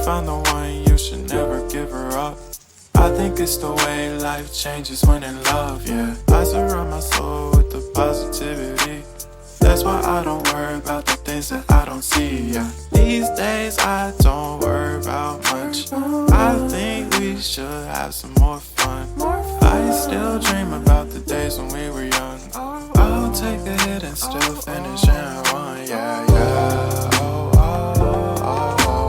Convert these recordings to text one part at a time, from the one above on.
found the one, you should never give her up. I think it's the way life changes when in love, yeah. I surround my soul with the positivity. That's why I don't worry about the things that I don't see, yeah. These days I don't worry about much. I think we should have some more fun. I still dream about the days when we were young. I'll take a hit and still finish in one, yeah, yeah. Oh, oh, oh, oh.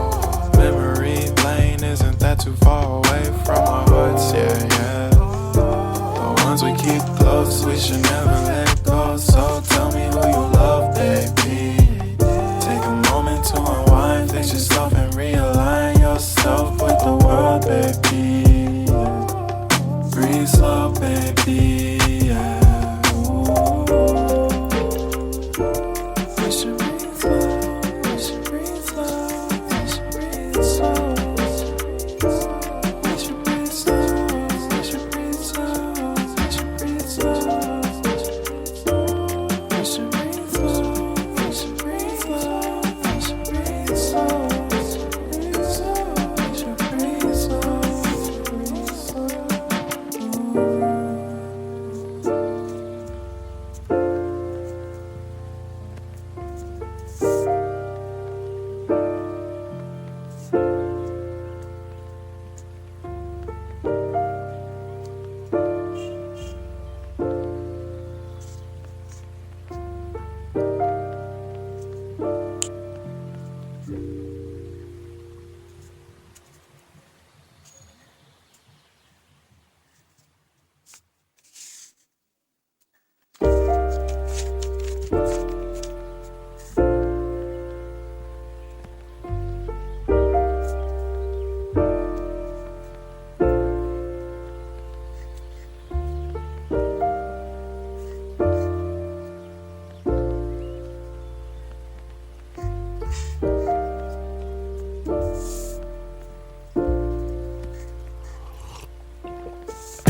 Memory lane isn't that too far away from our hearts, yeah, yeah. The ones we keep close, we should never let go. So tell me who you love, baby. Take a moment to unwind, fix yourself and realign yourself with the world, baby. Breathe slow, baby, yeah. We should breathe slow, we should breathe slow, we should breathe slow. We should breathe slow, we should breathe slow, we should breathe slow. We should breathe slow, we should breathe slow, we should breathe slow. We should breathe slow, breathe slow.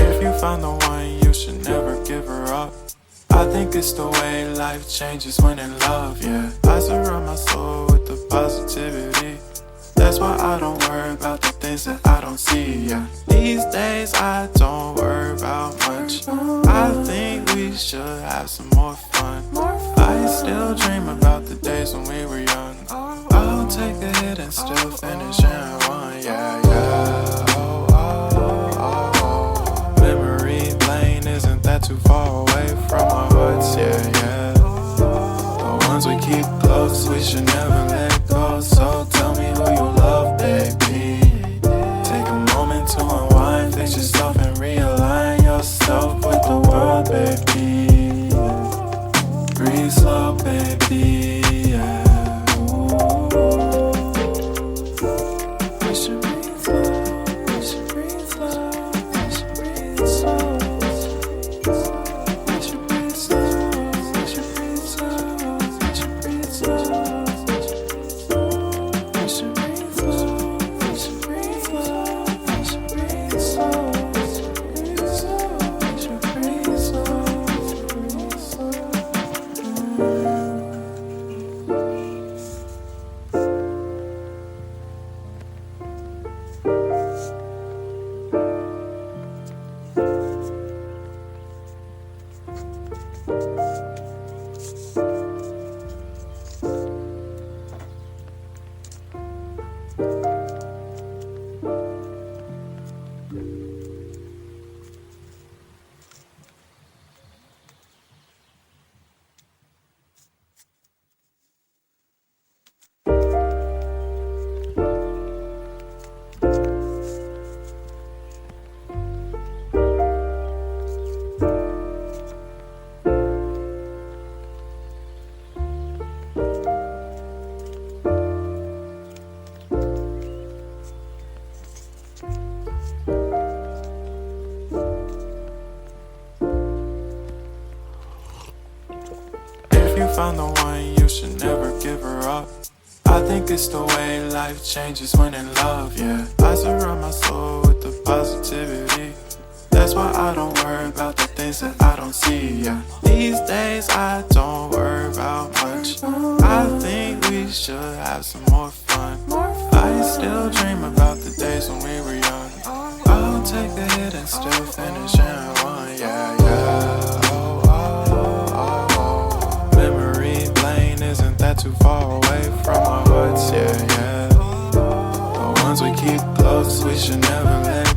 If you found the one, you should never give her up. I think it's the way life changes when in love, yeah. I surround my soul with the positivity. That's why I don't worry about the things that I don't see, yeah. These days I don't worry about much. I think we should have some more fun. I still dream about the days when we were young. I'll take a hit and still finish in one, yeah, yeah. Oh, oh, oh, oh. Memory lane isn't that too far away from our hearts, yeah, yeah. The ones we keep close, we should never let go. So tell me who you love, baby. Take a moment to unwind, fix yourself and realign yourself with the world, baby. Breathe slow, baby, yeah. We should breathe slow, we should breathe slow, we should breathe slow. We should breathe slow, we should breathe slow, we should breathe slow. We should breathe slow, we should breathe slow, we should breathe slow. We should breathe slow, breathe slow. Found the one, you should never give her up. I think it's the way life changes when in love, yeah. I surround my soul with the positivity. That's why I don't worry about the things that I don't see, yeah. These days I don't worry about much. I think we should have some more fun. I I still dream about the days when we were young. I'll take a hit and still finish in one. Yeah, yeah. Oh, oh, oh, oh. Memory lane, isn't that too far away from our hearts? Yeah, yeah. The ones we keep close, we should never let